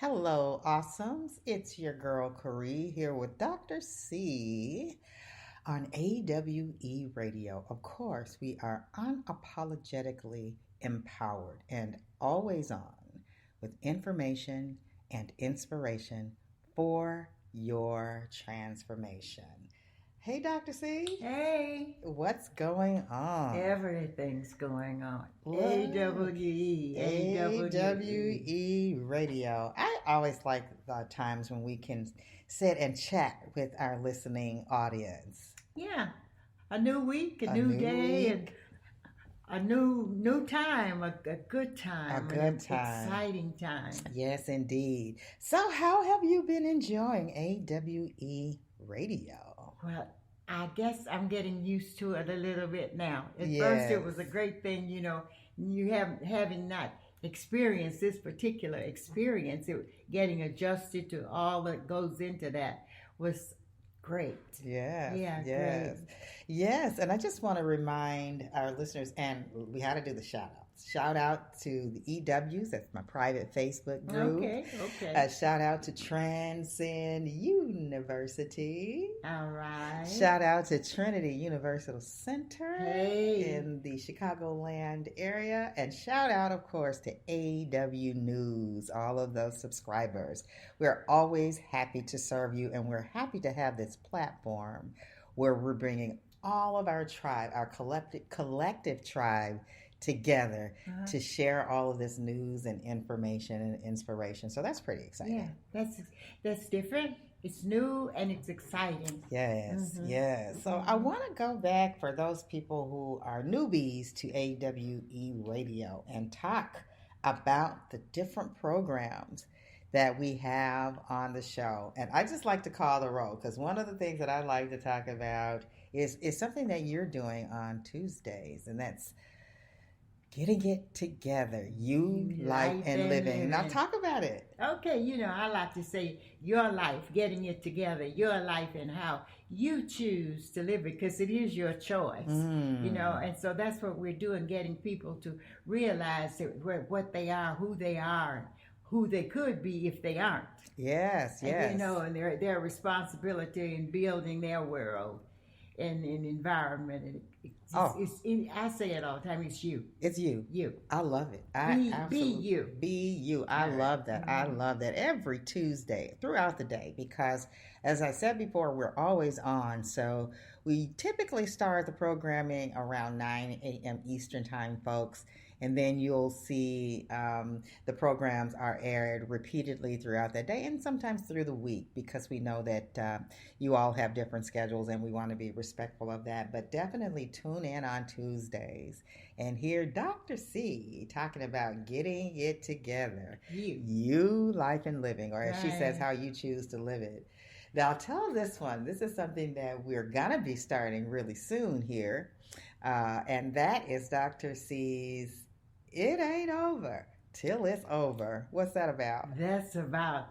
Hello, awesomes. It's your girl, Corrie, here with Dr. C on AWE Radio. Of course, we are unapologetically empowered and always on with information and inspiration for your transformation. Hey, Dr. C, Hey, what's going on? everything's going on. What? AWE, AWE. AWE Radio. I always like the times when we can sit and chat with our listening audience. Yeah, a new week, a A new new day, and week, a new time, a good a time, good an time. exciting time. Yes, indeed. So, how have you been enjoying AWE Radio? Well, I guess I'm getting used to it a little bit now. At first, it Yes. was a great thing, you having not experienced this particular experience, getting adjusted to all that goes into that was great. Yes, Yeah, great. yes, yes. And I just want to remind our listeners, and we had to do the shout outs. Shout out to the EWs, that's my private Facebook group. Okay, A okay. shout out to Transcend University. All right. Shout out to Trinity Universal Center Hey. in the Chicagoland area. And shout out, of course, to AW News, all of those subscribers. We're always happy to serve you, and we're happy to have this platform where we're bringing all of our tribe, our collective tribe, together Uh-huh. to share all of this news and information and inspiration. So that's pretty Yeah, exciting. that's different. It's new and it's exciting. Yes, Mm-hmm. yes. So I Mm-hmm. want to go back for those people who are newbies to AWE Radio and talk about the different programs that we have on the show. And I just like to call the roll because one of the things that I like to talk about is something that you're doing on Tuesdays, and that's getting it together. You, You life, life and and living. Now living. talk about it. Okay, I like to say your life, getting it together, your life and how you choose to live it because it is your choice. Mm. And so that's what we're doing, getting people to realize what they are, who they are, and who they could be if they aren't. Yes, yes. And their responsibility in building their world and environment. And Oh, I say it all the time. It's you, it's you. you. I love it. I Be absolutely you. be you. I All right. love that. I Mm-hmm. love that every Tuesday throughout the day because, as I said before, we're always on. So we typically start the programming around 9 a.m. Eastern Time, folks. And then you'll see the programs are aired repeatedly throughout the day and sometimes through the week because we know that you all have different schedules and we want to be respectful of that. But definitely tune in on Tuesdays and hear Dr. C talking about getting it together. You. You, life, and living, or as she says, Right. how you choose to live it. Now, tell this one. This is something that we're going to be starting really soon here. And that is Dr. C's It Ain't Over Till It's Over. What's that about? That's about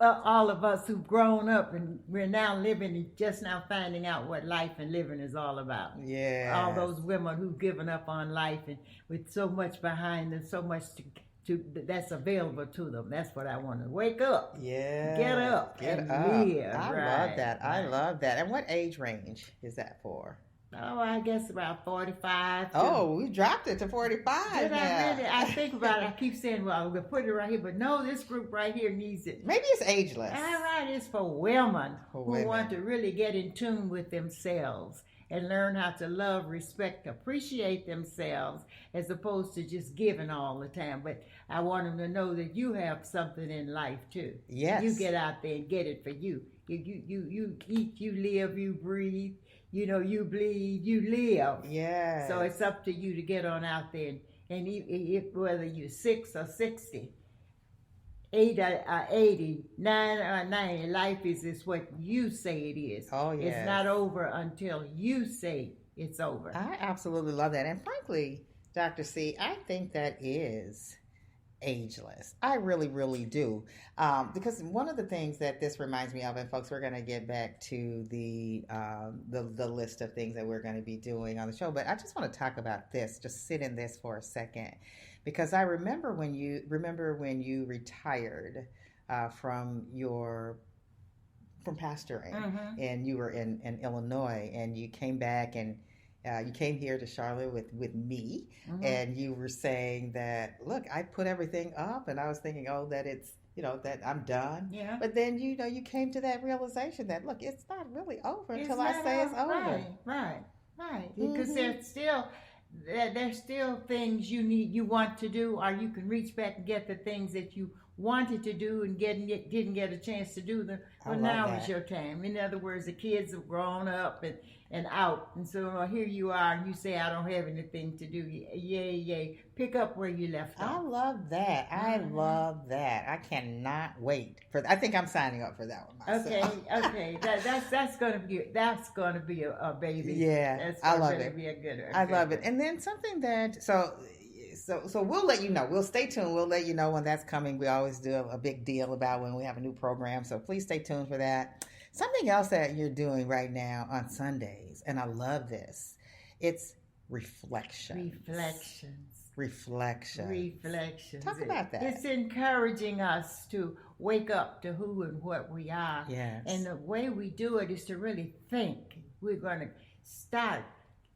all of us who've grown up and we're now living and just now finding out what life and living is all about. All Yes. those women who've given up on life and with so much behind them, so much that's available to them. That's what I want to wake up, get Yes. up, Get and up. live. I love Right, that. I right. love that. And what age range is that for? Oh, I guess about 45 to. Oh, we dropped it to Did 45 I now. really? I think about it. I keep saying, well, we'll put it right here, but no, this group right here needs it. Maybe it's ageless All right, it's for women for who want women. to really get in tune with themselves and learn how to love, respect, appreciate themselves as opposed to just giving all the time. But I want them to know that you have something in life too. You Yes. get out there and get it for you. You eat, you live, you breathe, you bleed, you live. So Yes. it's up to you to get on out there and whether you're 6 or 60, 80, 9 or 90, life is what you say it is. Oh, It's yes. not over until you say it's over. I absolutely love that. And frankly, Dr. C, I think that is ageless. I really, really do. Because one of the things that this reminds me of, and folks, we're going to get back to the list of things that we're going to be doing on the show, but I just want to talk about this. Just sit in this for a second, because I remember when you retired from your from pastoring, Mm-hmm. and you were in Illinois, and you came back, and you came here to Charlotte with me, Mm-hmm. and you were saying that, look, I put everything up, and I was thinking, oh, that it's, that I'm done. Yeah. But then, you came to that realization that, look, it's not really over It's until I not say it's all over. right, right, right. Because Hmm. there's still things you want to do, or you can reach back and get the things that you wanted to do and didn't get a chance to do them. I Well, love now is that. your time. In other words, the kids have grown up and out, and so here you are, and you say, I don't have anything to do. Yay, yay! Pick up where you left I off. love that. I Mm-hmm. love that. I cannot wait for. I think I'm signing up for that one myself. Okay, okay. That's gonna be a baby. Yeah, That's I gonna love really it. be a I good love it. one. And then something that so we'll let you know. We'll stay tuned. We'll let you know when that's coming. We always do a big deal about when we have a new program. So please stay tuned for that. Something else that you're doing right now on Sundays, and I love this. It's reflections. Reflections. Reflections. Reflections. Talk about It's that. encouraging us to wake up to who and what we are. And Yes. the way we do it is to really think. We're going to start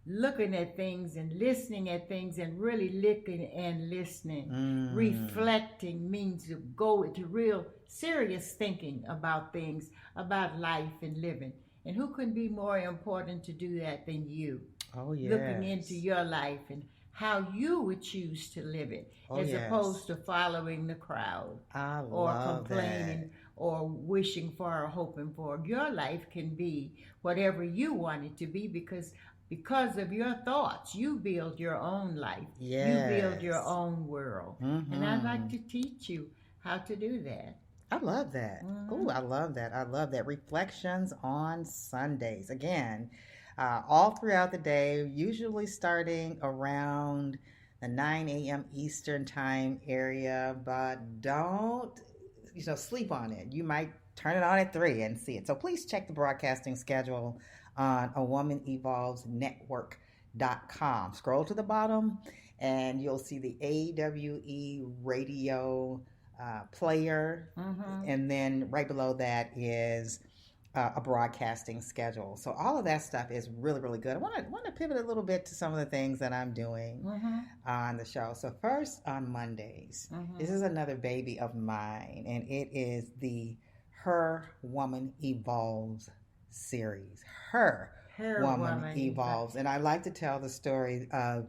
looking at things and listening at things and really looking and listening. Mm. Reflecting means to go into real serious thinking about things, about life and living. And who can be more important to do that than you? Oh Looking into yes. your life and how you would choose to live it Oh as yes. opposed to following the crowd I or love that. complaining or wishing for or hoping for. Your life can be whatever you want it to be because of your thoughts. You build your own life. You build your Yes. own world. And I'd like Mm-hmm. to teach you how to do that. I love that. Oh, Mm-hmm. I love that. I love that. Reflections on Sundays. Again, all throughout the day, usually starting around the 9 a.m. Eastern time area, but don't, sleep on it. You might turn it on at 3 and see it. So please check the broadcasting schedule on A Woman Evolves Network.com. Scroll to the bottom and you'll see the AWE radio player, Mm-hmm. and then right below that is a broadcasting schedule. So all of that stuff is really, really good. I want to pivot a little bit to some of the things that I'm doing Mm-hmm. on the show. So first on Mondays, this Mm-hmm. is another baby of mine, and it is the Her Woman Evolves series. Her Her Woman woman evolve. Evolves, and I like to tell the story of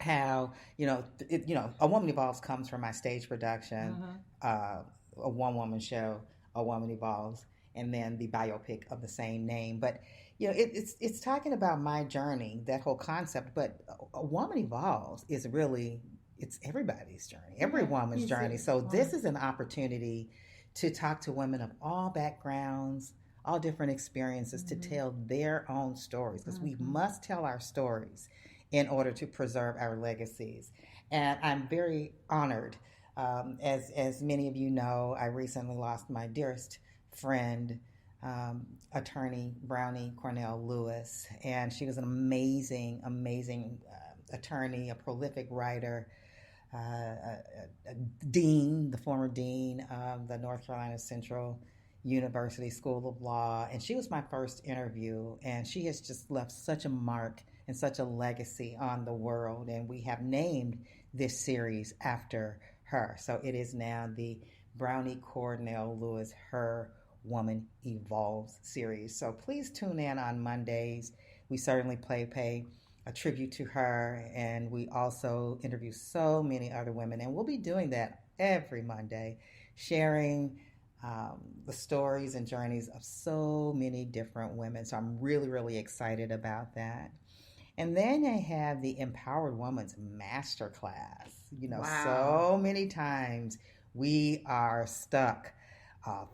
how A Woman Evolves comes from my stage production, Mm-hmm. a one woman show, A Woman Evolves, and then the biopic of the same name. But it's talking about my journey, that whole concept. But A Woman Evolves is really, it's everybody's journey, every Yeah, woman's you journey. see, So this woman. is an opportunity to talk to women of all backgrounds, all different experiences, to Mm-hmm. tell their own stories, because we Mm-hmm. must tell our stories in order to preserve our legacies. And I'm very honored. As many of you know, I recently lost my dearest friend, attorney Brownie Cornell Lewis, and she was an amazing, amazing attorney, a prolific writer, a dean, the former dean of the North Carolina Central University School of Law. And she was my first interview, and she has just left such a mark and such a legacy on the world. And we have named this series after her. So it is now the Brownie Cornell Lewis Her Woman Evolves series. So please tune in on Mondays. We certainly pay a tribute to her, and we also interview so many other women, and we'll be doing that every Monday, sharing the stories and journeys of so many different women. So I'm really, really excited about that. And then I have the Empowered Woman's Masterclass. Wow. So many times we are stuck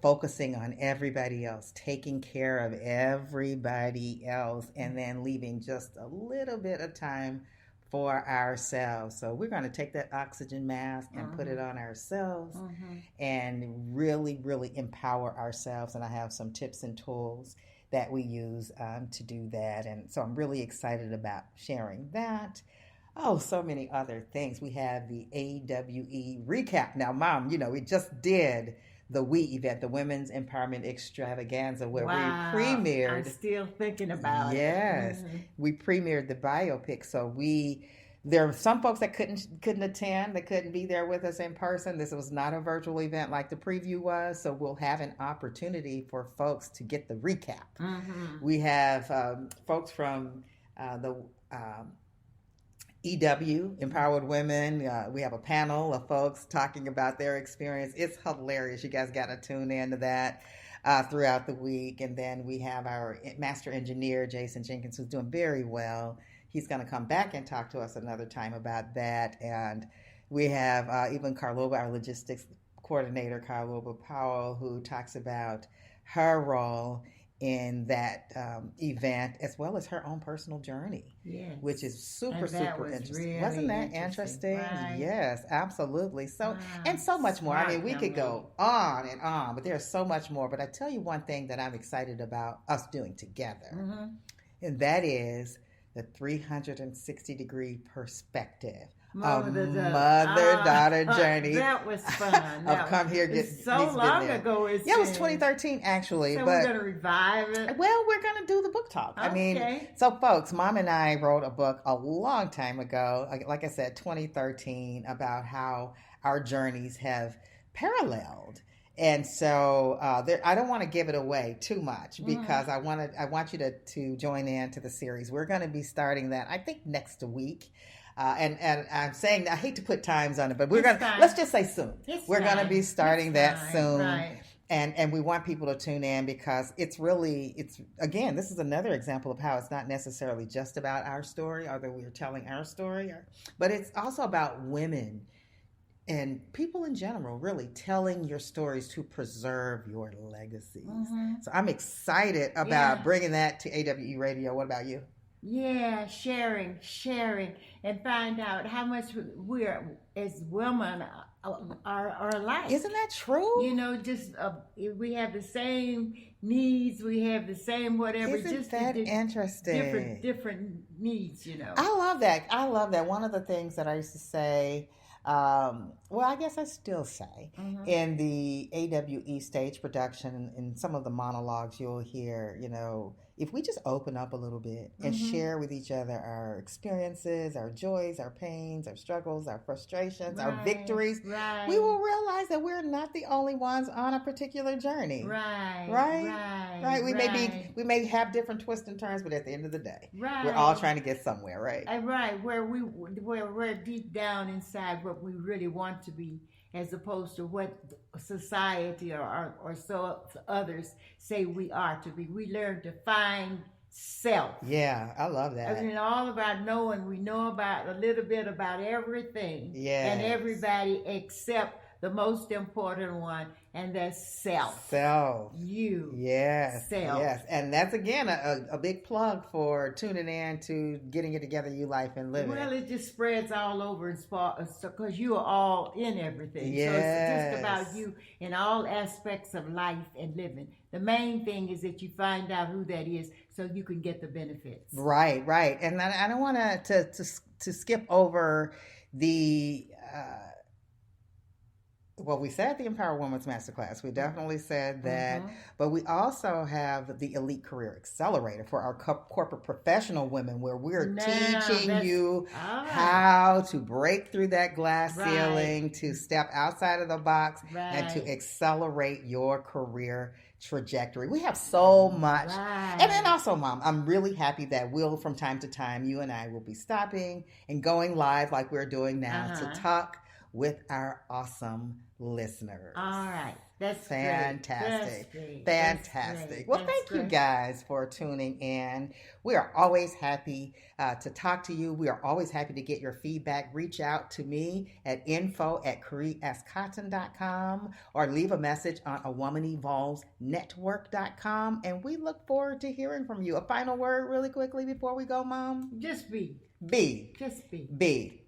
focusing on everybody else, taking care of everybody else, and then leaving just a little bit of time for ourselves. So we're going to take that oxygen mask and put it Mm-hmm. on ourselves Mm-hmm. and really, really empower ourselves. And I have some tips and tools that we use to do that. And so I'm really excited about sharing that. Oh, so many other things. We have the AWE recap. Now, Mom, we just did the WE event, the Women's Empowerment Extravaganza, where we Wow, I'm premiered. still thinking about it. Yes, we premiered the biopic. So there are some folks that couldn't attend, that couldn't be there with us in person. This was not a virtual event like the preview was, so we'll have an opportunity for folks to get the recap. We have folks from the EW, Empowered Women. We have a panel of folks talking about their experience. It's hilarious. You guys got to tune into that throughout the week. And then we have our master engineer, Jason Jenkins, who's doing very well. He's going to come back and talk to us another time about that. And we have even Carloba, our logistics coordinator, Carloba Powell, who talks about her role in that event, as well as her own personal journey, which is super interesting. Really Wasn't that interesting? Right. Yes, absolutely. So, Wow. and so much more. I mean, we Smart could young go on and on, but there's so much more. But I tell you one thing that I'm excited about us doing together, and that is the 360-degree perspective. Mother-daughter journey. That was fun. Come here, get so long ago. It was 2013 actually. So but we're going to revive it. Well, we're going to do the book talk. Okay. I mean, so folks, Mom and I wrote a book a long time ago, like I said, 2013, about how our journeys have paralleled. And so I don't want to give it away too much because I want you to join in to the series. We're going to be starting that, I think, next week. And I'm saying, I hate to put times on it, but let's just say soon. We're going to be starting that soon. Right. And we want people to tune in because it's again, this is another example of how it's not necessarily just about our story, although we're telling our story, but it's also about women and people in general, really telling your stories to preserve your legacies. So I'm excited about bringing that to AWE Radio. What about you? Yeah, sharing, and find out how much we're, as women, are alike. Isn't that true? Just we have the same needs, we have the same whatever. Isn't just that interesting? Different needs, I love that. One of the things that I used to say, well, I guess I still say, in the AWE stage production, in some of the monologues you'll hear, if we just open up a little bit and share with each other our experiences, our joys, our pains, our struggles, our frustrations, our victories, we will realize that we're not the only ones on a particular journey. Right. We may have different twists and turns, but at the end of the day, we're all trying to get somewhere, right? Right. Where we're deep down inside what we really want to be, as opposed to what society or so others say we are to be. We learn to find self. Yeah, I love that. I mean, all about knowing. We know about a little bit about everything and everybody except the most important one, and that's self. You. Yes. Self. Yes. And that's, again, a big plug for tuning in to Getting It Together, You Life and Living. Well, it just spreads all over because you are all in everything. Yes. So it's just about you in all aspects of life and living. The main thing is that you find out who that is so you can get the benefits. Right. And I don't want to skip over the... well, we said the Empower Women's Masterclass. We definitely said that. But we also have the Elite Career Accelerator for our corporate professional women, where we're teaching you how to break through that glass ceiling, to step outside of the box, and to accelerate your career trajectory. We have so much. And then also, Mom, I'm really happy that from time to time, you and I will be stopping and going live like we're doing now to talk with our awesome listeners. All right. That's fantastic. Great. Fantastic. Well, thank you guys for tuning in. We are always happy to talk to you. We are always happy to get your feedback. Reach out to me at info@CarrieSCotton.com or leave a message on awomanevolvesnetwork.com. And we look forward to hearing from you. A final word really quickly before we go, Mom? Just be. Just be.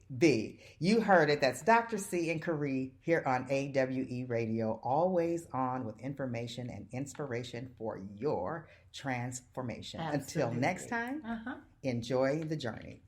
You heard it. That's Dr. C and Carrie here on AWE Radio, always on with information and inspiration for your transformation. Absolutely. Until next time, enjoy the journey.